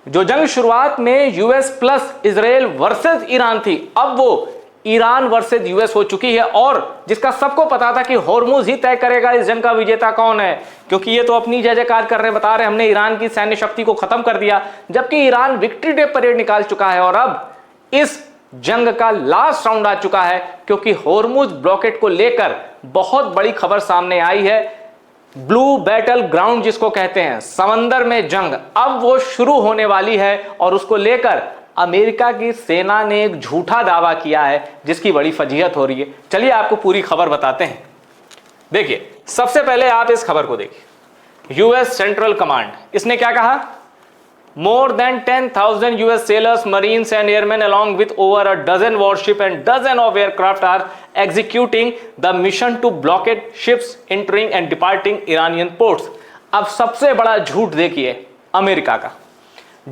जो जंग शुरुआत में US plus Israel versus Iran थी, अब वो ईरान वर्सेस यूएस हो चुकी है, और जिसका सबको पता था कि होर्मुज ही तय करेगा इस जंग का विजेता कौन है, क्योंकि ये तो अपनी जय जयकार कर रहे, बता रहे हमने ईरान की सैन्य शक्ति को खत्म कर दिया, जबकि ईरान विक्ट्री डे परेड निकाल चुका है और अब इस जंग का लास्ट राउंड आ चुका है, क्योंकि होर्मुज ब्लॉकेट को लेकर बहुत बड़ी खबर सामने आई है। ब्लू बैटल ग्राउंड जिसको कहते हैं, समंदर में जंग, अब वो शुरू होने वाली है और उसको लेकर अमेरिका की सेना ने एक झूठा दावा किया है जिसकी बड़ी फजीहत हो रही है। चलिए आपको पूरी खबर बताते हैं। देखिए, सबसे पहले आप इस खबर को देखिए। यूएस सेंट्रल कमांड, इसने क्या कहा? More than 10,000 US sailors, marines and airmen along with over a dozen warship and dozen of aircraft are executing the mission to blockade ships entering and departing Iranian ports. अब सबसे बड़ा झूठ देखिए America का।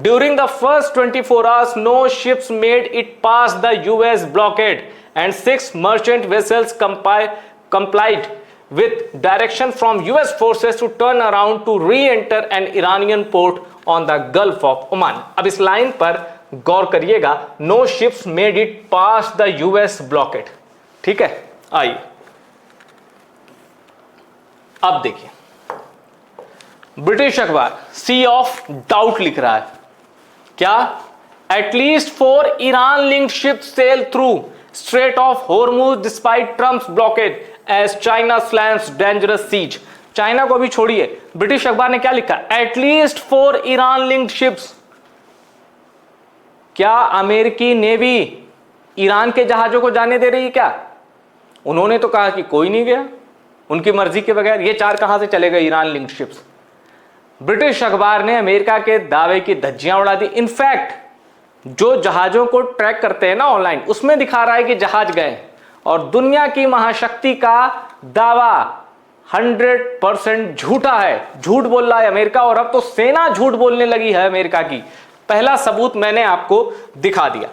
During the first 24 hours, no ships made it past the US blockade and 6 merchant vessels complied with direction from US forces to turn around to re-enter an Iranian port on the Gulf of Oman. अब इस line पर गौर करिएगा, no ships made it past the US blockade. ठीक है, आइए अब देखिए, ब्रिटिश अखबार सी ऑफ डाउट लिख रहा है क्या? At least 4 Iran linked ships sail through strait of Hormuz despite Trump's blockade as China slams dangerous seize. China को भी छोड़िए, ब्रिटिश अखबार ने क्या लिखा? At least 4 Iran linked ships. क्या अमेरिकी नेवी ईरान के जहाजों को जाने दे रही है क्या? उन्होंने तो कहा कि कोई नहीं गया उनकी मर्जी के बगैर, ये 4 कहां से चले गए ईरान लिंक्ड शिप्स? ब्रिटिश अखबार ने अमेरिका के दावे की धज्जियां उड़ा दी। इनफैक्ट जो जहाजों को ट्रैक करते हैं ना ऑनलाइन, उसमें दिखा रहा है कि जहाज गए, और दुनिया की महाशक्ति का दावा 100% झूठा है। झूठ बोल रहा है अमेरिका, और अब तो सेना झूठ बोलने लगी है अमेरिका की। पहला सबूत मैंने आपको दिखा दिया।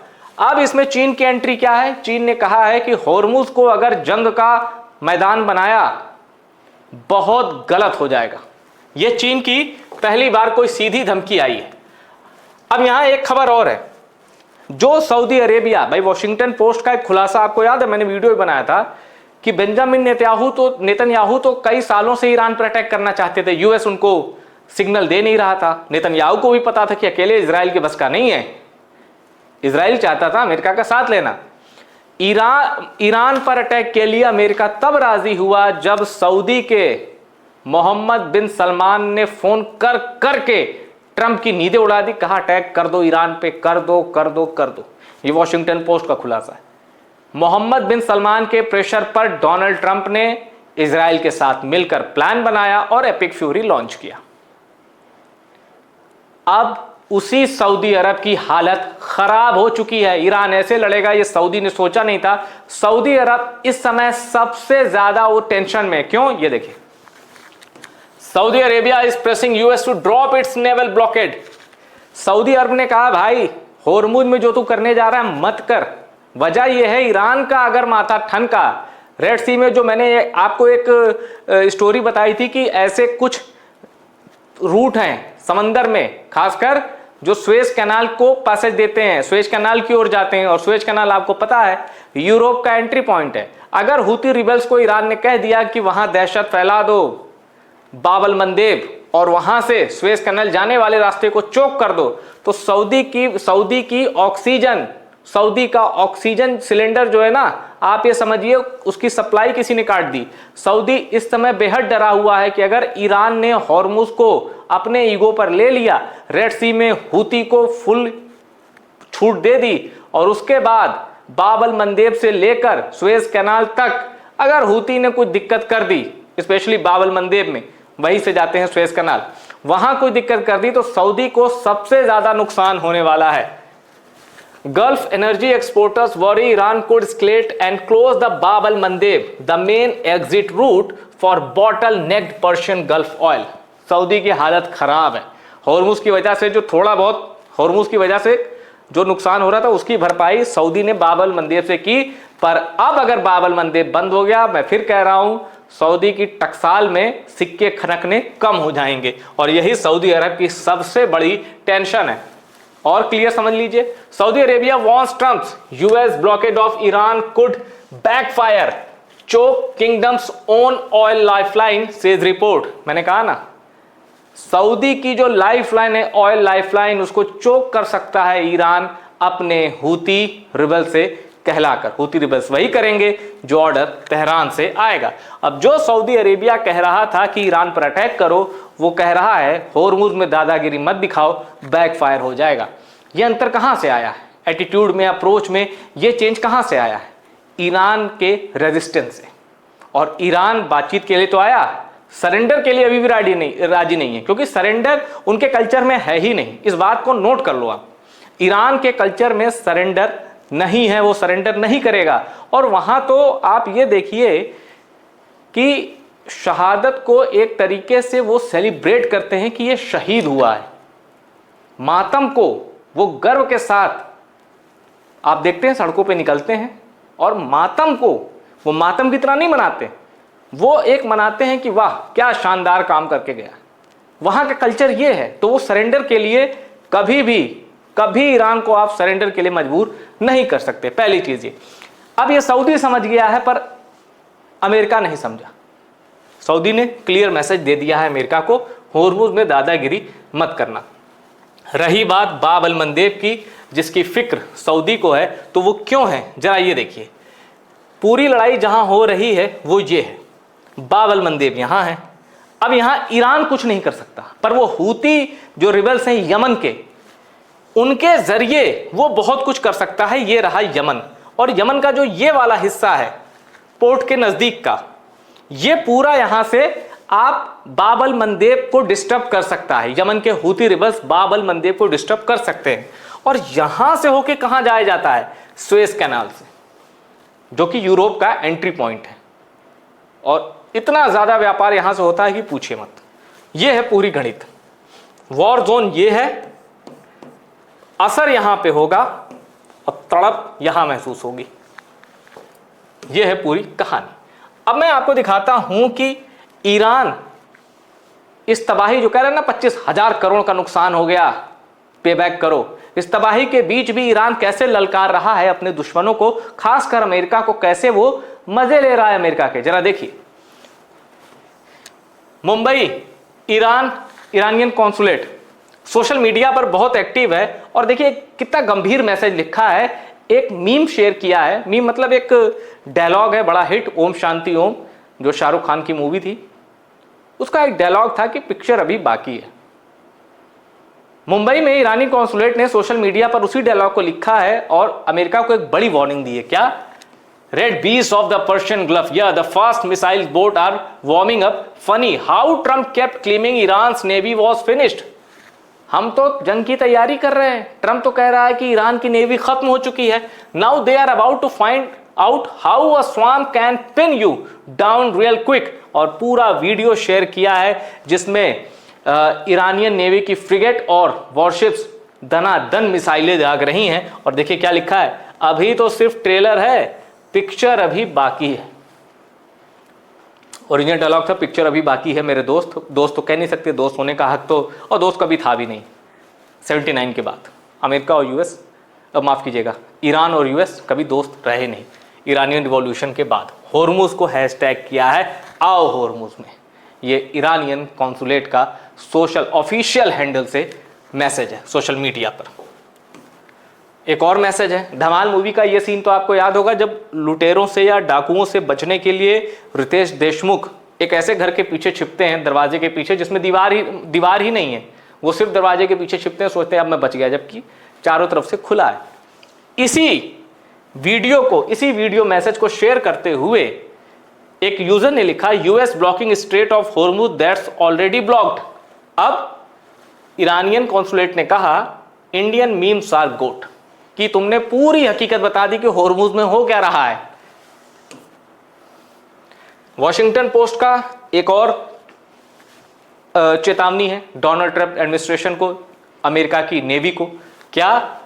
अब इसमें चीन की एंट्री क्या है? चीन ने कहा है कि होर्मुज को अगर जंग का मैदान बनाया बहुत गलत हो जाएगा। यह चीन की पहली बार कोई सीधी धमकी आई है। अब यहां एक खबर और है, जो सऊदी अरेबिया, भाई वॉशिंगटन पोस्ट का एक खुलासा आपको याद है, मैंने वीडियो बनाया था कि बेंजामिन नेतन्याहू तो कई सालों से ईरान पर अटैक करना चाहते थे, यूएस उनको सिग्नल दे नहीं रहा था। नेतन्याहू को भी पता था कि अकेले इजराइल के बस का नहीं है, इजराइल चाहता था अमेरिका का साथ लेना। ईरान पर अटैक के लिए अमेरिका तब राजी हुआ जब सऊदी के मोहम्मद बिन सलमान ने फोन कर करके ट्रंप की नींदें उड़ा दी, कहा अटैक कर दो ईरान पे, कर दो कर दो कर दो। ये वॉशिंगटन पोस्ट का खुलासा है। मोहम्मद बिन सलमान के प्रेशर पर डोनाल्ड ट्रंप ने इजराइल के साथ मिलकर प्लान बनाया और एपिक फ्यूरी लॉन्च किया। अब उसी सऊदी अरब की हालत खराब हो चुकी है। ईरान ऐसे लड़ेगा ये सऊदी ने सोचा नहीं था। सऊदी अरब इस समय सबसे ज्यादा वो टेंशन में, क्यों? ये देखिए, Saudi Arabia is pressing US to drop its naval blockade. सऊदी अरब ने कहा भाई होर्मुज में जो तू करने जा रहा है मत कर। वजह यह है, ईरान का अगर माथा ठनका, रेड सी में जो मैंने आपको एक स्टोरी बताई थी कि ऐसे कुछ रूट हैं समंदर में, खासकर जो स्वेज कैनाल को पैसेज देते हैं, स्वेज कैनाल की ओर जाते हैं, और स्वेज कैनाल आपको पता है यूरोप का एंट्री पॉइंट है। अगर हुती रिबेल्स को ईरान ने कह दिया कि वहां दहशत फैला दो, बाबल मंदेब, और वहां से स्वेज कैनाल जाने वाले रास्ते को चोक कर दो, तो सऊदी का ऑक्सीजन सिलेंडर जो है ना, आप ये समझिए उसकी सप्लाई किसी ने काट दी। सऊदी इस समय बेहद डरा हुआ है कि अगर ईरान ने हॉर्मुज को अपने ईगो पर ले लिया, रेड सी में हुती को फुल छूट दे दी, और उसके बाद बाबल मंदेब से लेकर स्वेज कैनाल तक अगर हुती ने कुछ दिक्कत कर दी, स्पेशली बाबल मंदेब में, वहीं से जाते हैं स्वेज कैनाल, वहां कोई दिक्कत कर दी तो सऊदी को सबसे ज्यादा नुकसान होने वाला है। Gulf energy exporters worry Iran could escalate and close the Bab al-Mandeb, the main exit route for bottlenecked Persian Gulf oil. Saudi की हालत खराब है। हॉर्मुज की वजह से जो थोड़ा बहुत हॉर्मुज की वजह से जो नुकसान हो रहा था उसकी भरपाई सऊदी ने बाब अल-मंदेब से की, पर अब अगर बाब अल-मंदेब बंद हो गया, मैं फिर कह रहा हूं सऊदी की टकसाल में सिक्के खनकने कम हो जाएंगे, और यही सऊदी अरब की सबसे बड़ी टेंशन है। और क्लियर समझ लीजिए, सऊदी अरेबिया वॉन्ट्स Trump's US blockade of Iran could backfire, choke kingdom's own oil lifeline says report. मैंने कहा ना, सऊदी की जो लाइफलाइन है, ऑयल लाइफलाइन, उसको चोक कर सकता है ईरान अपने हूती रिबल से कहलाकर। हूती रिबल्स वही करेंगे जो ऑर्डर तेहरान से आएगा। अब जो सऊदी अरेबिया कह रहा था कि ईरान पर अटैक करो, वो कह रहा है होर्मुज में दादागिरी मत दिखाओ, बैकफायर हो जाएगा। ये अंतर कहां से आया है? एटीट्यूड में, अप्रोच में ये चेंज कहां से आया है? ईरान के रेजिस्टेंस से। और ईरान बातचीत के लिए तो आया, सरेंडर के लिए अभी भी राजी नहीं है, क्योंकि सरेंडर उनके कल्चर में है ही नहीं। इस बात को नोट कर लो आप, ईरान के कल्चर में सरेंडर नहीं है, वो सरेंडर नहीं करेगा। और वहां तो आप ये देखिए कि शहादत को एक तरीके से वो सेलिब्रेट करते हैं कि ये शहीद हुआ है। मातम को वो गर्व के साथ आप देखते हैं सड़कों पे निकलते हैं, और मातम को वो मातम की तरह नहीं मनाते, वो एक मनाते हैं कि वाह क्या शानदार काम करके गया। वहां का कल्चर ये है। तो वो सरेंडर के लिए कभी ईरान को आप सरेंडर के लिए मजबूर नहीं कर सकते, पहली चीज ये। अब ये सऊदी समझ गया है, पर अमेरिका नहीं समझा। सऊदी ने क्लियर मैसेज दे दिया है अमेरिका को, होर्मुज में दादागिरी मत करना। रही बात बाब अल मंदेब की, जिसकी फिक्र सऊदी को है, तो वो क्यों है जरा ये देखिए। पूरी लड़ाई जहां हो रही है वो ये है, बाब अल मंदेब यहां है। अब यहां ईरान कुछ नहीं कर सकता, पर वो हूती जो रिबल्स हैं यमन के, उनके जरिए वो बहुत कुछ कर सकता है। ये रहा यमन, और यमन का जो ये वाला हिस्सा है पोर्ट के नजदीक का, ये पूरा यहां से आप बाब अल मंदेब को डिस्टर्ब कर सकता है। यमन के हूती रिबल्स बाब अल मंदेब को डिस्टर्ब कर सकते हैं। और यहां से होके कहां जाया जाता है? सुएज कैनाल से, जो कि यूरोप का एंट्री पॉइंट है। और इतना ज्यादा व्यापार यहां से होता है कि पूछिए मत। यह है पूरी गणित। वॉर जोन ये है, असर यहां पे होगा और तड़प यहां महसूस होगी। यह है पूरी कहानी। अब मैं आपको दिखाता हूं कि ईरान इस तबाही जो कह रहे हैं ना 25,000 करोड़ का नुकसान हो गया, पेबैक करो, इस तबाही के बीच भी ईरान कैसे ललकार रहा है अपने दुश्मनों को, खासकर अमेरिका को, कैसे वो मजे ले रहा है अमेरिका के। जरा देखिए, Mumbai Iranian consulate social media पर बहुत एक्टिव है। और देखिए कितना गंभीर मैसेज लिखा है। एक मीम शेयर किया है, मीम मतलब एक डायलॉग है बड़ा हिट, ओम शांति ओम, जो शाहरुख खान की मूवी थी, उसका एक डायलॉग था कि पिक्चर अभी बाकी है। मुंबई में ईरानी कॉन्सुलेट ने सोशल मीडिया पर उसी डायलॉग को लिखा है और अमेरिका को एक बड़ी वार्निंग दी है। क्या? Red beast of the Persian Gulf, या the fast missile boat are warming up, funny how Trump kept claiming Iran's navy was finished. हम तो जंग की तैयारी कर रहे हैं, ट्रम्प तो कह रहा है कि ईरान की नेवी खत्म हो चुकी है। Now they are about to find out how a swamp can pin you down real quick. और पूरा वीडियो शेयर किया है जिसमें ईरानियन नेवी की फ्रिगेट और वॉरशिप्स दनादन मिसाइलें दाग रही हैं। और देखिए क्या लिखा है, अभी तो सिर्फ ट्रेलर है, पिक्चर अभी बाकी है। ओरिजिनल डायलॉग था, पिक्चर अभी बाकी है। मेरे दोस्त तो कह नहीं सकते, दोस्त होने का हक तो, और दोस्त कभी था भी नहीं 79 के बाद। अमेरिका और यूएस, माफ़ कीजिएगा, ईरान और यूएस कभी दोस्त रहे नहीं ईरानियन रिवॉल्यूशन के बाद। होर्मुज को हैशटैग किया है आओ होर्मुज में। ये ईरानियन कॉन्सुलेट का सोशल ऑफिशियल हैंडल से मैसेज है सोशल मीडिया पर। एक और मैसेज है, धमाल मूवी का ये सीन तो आपको याद होगा, जब लुटेरों से या डाकुओं से बचने के लिए रितेश देशमुख एक ऐसे घर के पीछे छिपते हैं, दरवाजे के पीछे, जिसमें दीवार ही नहीं है, वो सिर्फ दरवाजे के पीछे छिपते हैं, सोचते हैं अब मैं बच गया, जबकि चारों तरफ से खुला है। इसी वीडियो मैसेज को शेयर करते हुए एक यूजर ने लिखा, US blocking straight of Hormuz that's already blocked. अब ईरानियन कॉन्सुलेट ने कहा इंडियन मीम्स आर गोट, कि तुमने पूरी हकीकत बता दी कि होर्मुज में हो क्या रहा है। वॉशिंगटन पोस्ट का एक और चेतावनी है डोनाल्ड ट्रंप एडमिनिस्ट्रेशन को, अमेरिका की नेवी को। क्या?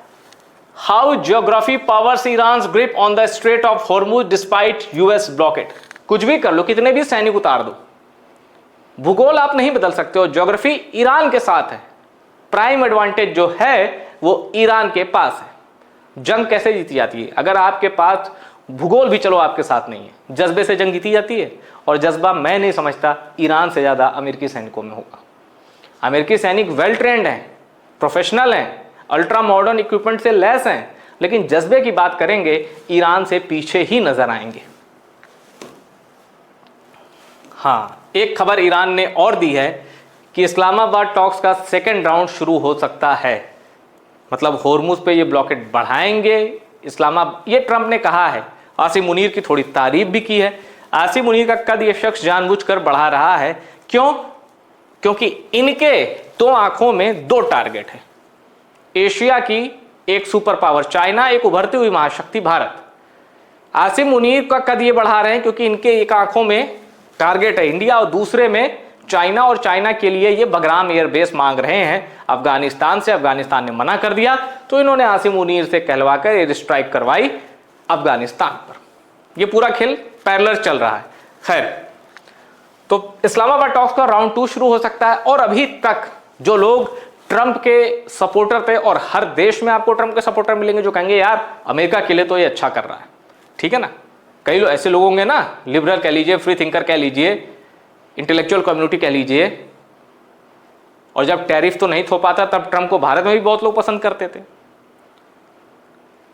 How geography powers Iran's grip on the strait of Hormuz despite US blockade. कुछ भी कर लो, कितने भी सैनिक उतार दो, भूगोल आप नहीं बदल सकते हो, ज्योग्राफी ईरान के साथ है। प्राइम एडवांटेज जो है वो ईरान के पास है। जंग कैसे जीती जाती है? अगर आपके पास भूगोल भी चलो आपके साथ नहीं है, जज्बे से जंग जीती जाती है। और जज्बा मैं नहीं समझता ईरान से ज़्यादा अमेरिकी सैनिकों में होगा। अमेरिकी सैनिक वेल ट्रेंड हैं, प्रोफेशनल हैं, अल्ट्रा मॉडर्न इक्विपमेंट से लैस हैं, लेकिन जज्बे की बात करेंगे ईरान से पीछे ही नजर आएंगे। हाँ, एक खबर ईरान ने और दी है कि इस्लामाबाद टॉक्स का सेकेंड राउंड शुरू हो सकता है। मतलब होर्मुज पे ये ब्लॉकेट बढ़ाएंगे ये ट्रंप ने कहा है। आसिम मुनीर की थोड़ी तारीफ भी की है। आसिम मुनीर का कद ये शख्स जानबूझकर बढ़ा रहा है। क्यों? क्योंकि इनके दो आंखों में दो टारगेट है, एशिया की एक सुपर पावर चाइना, एक उभरती हुई महाशक्ति भारत। आसिम मुनीर का कद ये बढ़ा रहे हैं क्योंकि इनके एक आंखों में टारगेट है इंडिया और दूसरे में चाइना, और चाइना के लिए ये बगराम एयरबेस मांग रहे हैं अफगानिस्तान से। अफगानिस्तान ने मना कर दिया तो इन्होंने आसिम मुनीर से कहलवाकर एयर स्ट्राइक करवाई अफगानिस्तान पर। ये पूरा खेल पैरेलल चल रहा है। खैर, तो इस्लामाबाद टॉक्स का राउंड 2 शुरू हो सकता है। और अभी तक जो लोग ट्रंप के सपोर्टर थे, और हर देश में आपको ट्रंप के सपोर्टर मिलेंगे जो कहेंगे यार अमेरिका के लिए तो ये अच्छा कर रहा है, ठीक है ना। कई लोग ऐसे लोग होंगे ना, लिबरल कह लीजिए, फ्री थिंकर कह लीजिए, इंटेलेक्चुअल कम्युनिटी कह लीजिए। और जब टैरिफ तो नहीं थोपाता तब ट्रंप को भारत में भी बहुत लोग पसंद करते थे।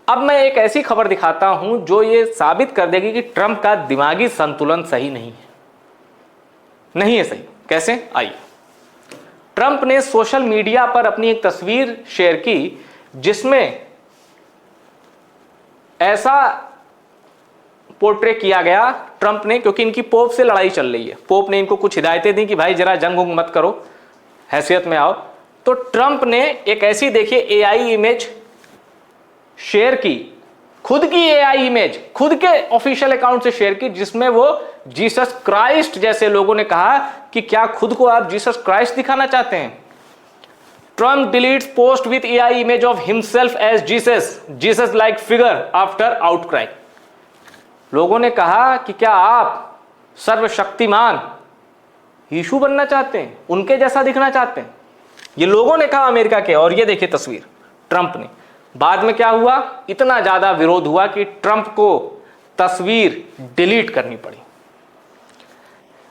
अब मैं एक ऐसी खबर दिखाता हूं जो ये साबित कर देगी कि ट्रंप का दिमागी संतुलन सही नहीं है सही। कैसे? आइए। ट्रंप ने सोशल मीडिया पर अपनी एक तस्वीर शेयर की जिसमें ऐसा पोर्ट्रे किया गया ट्रंप ने, क्योंकि इनकी पोप से लड़ाई चल रही है। पोप ने इनको कुछ हिदायतें दी कि भाई जरा जंग उंग मत करो, हैसियत में आओ। तो ट्रंप ने एक ऐसी देखिए एआई इमेज शेयर की, खुद की एआई इमेज खुद के ऑफिशियल अकाउंट से शेयर की, जिसमें वो जीसस क्राइस्ट जैसे लोगों ने कहा कि क्या खुद को आप जीसस क्राइस्ट दिखाना चाहते हैं? Trump deletes post with AI image of himself as Jesus like figure after outcry. लोगों ने कहा कि क्या आप सर्वशक्तिमान यीशु बनना चाहते हैं, उनके जैसा दिखना चाहते हैं? ये लोगों ने कहा अमेरिका के। और ये देखिए तस्वीर ट्रंप ने। बाद में क्या हुआ? इतना ज्यादा विरोध हुआ कि ट्रंप को तस्वीर डिलीट करनी पड़ी।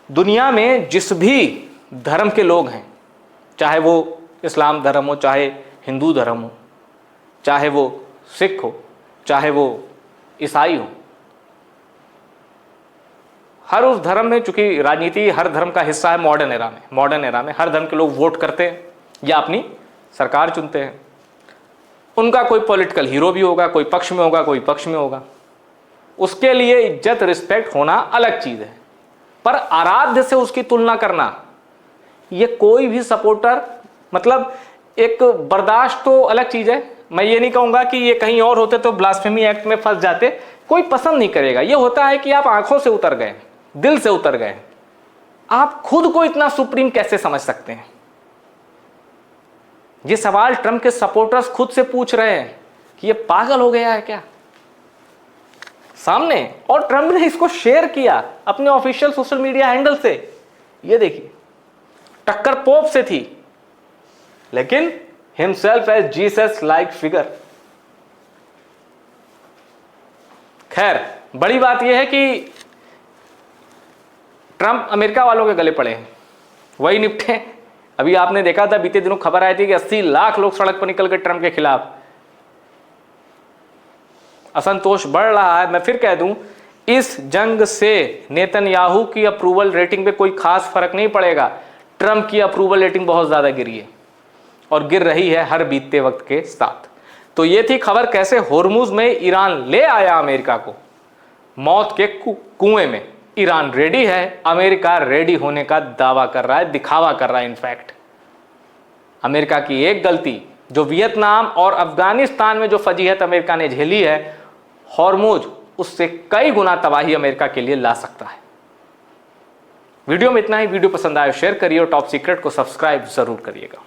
दुनिया में जिस भी धर्म के लोग हैं, चाहे वो इस्लाम धर्म हो, चाहे हिंदू धर्म हो, चाहे वो सिख हो, चाहे वो ईसाई हो, हर उस धर्म में, चूंकि राजनीति हर धर्म का हिस्सा है मॉडर्न एरा में हर धर्म के लोग वोट करते हैं या अपनी सरकार चुनते हैं। उनका कोई पॉलिटिकल हीरो भी होगा, कोई पक्ष में होगा, कोई पक्ष में होगा। उसके लिए इज्जत रिस्पेक्ट होना अलग चीज है, पर आराध्य से उसकी तुलना करना, ये कोई भी सपोर्टर, मतलब एक बर्दाश्त तो अलग चीज है। मैं ये नहीं कहूंगा कि ये कहीं और होते तो ब्लास्फेमी एक्ट में फंस जाते, कोई पसंद नहीं करेगा। ये होता है कि आप आंखों से उतर गए, दिल से उतर गए। आप खुद को इतना सुप्रीम कैसे समझ सकते हैं? ये सवाल ट्रंप के सपोर्टर्स खुद से पूछ रहे हैं कि ये पागल हो गया है क्या सामने। और ट्रंप ने इसको शेयर किया अपने ऑफिशियल सोशल मीडिया हैंडल से। ये देखिए, टक्कर पोप से थी, लेकिन himself as Jesus like figure. खैर, बड़ी बात यह है कि ट्रंप अमेरिका वालों के गले पड़े हैं, वही निपटे। अभी आपने देखा था, बीते दिनों खबर आई थी कि 80 लाख लोग सड़क पर निकल गए ट्रंप के खिलाफ। असंतोष बढ़ रहा है। मैं फिर कह दूं, इस जंग से नेतन्याहू की अप्रूवल रेटिंग पे कोई खास फर्क नहीं पड़ेगा। ट्रंप की अप्रूवल रेटिंग बहुत ज्यादा गिरी है और गिर रही है हर बीतते वक्त के साथ। तो ये थी खबर कैसे होर्मुज में ईरान ले आया अमेरिका को मौत के कुएं में। ईरान रेडी है, अमेरिका रेडी होने का दावा कर रहा है, दिखावा कर रहा है। इनफैक्ट अमेरिका की एक गलती, जो वियतनाम और अफगानिस्तान में जो फजीहत अमेरिका ने झेली है, होर्मुज उससे कई गुना तबाही अमेरिका के लिए ला सकता है। वीडियो में इतना ही। वीडियो पसंद आए शेयर करिए और टॉप सीक्रेट को सब्सक्राइब जरूर करिएगा।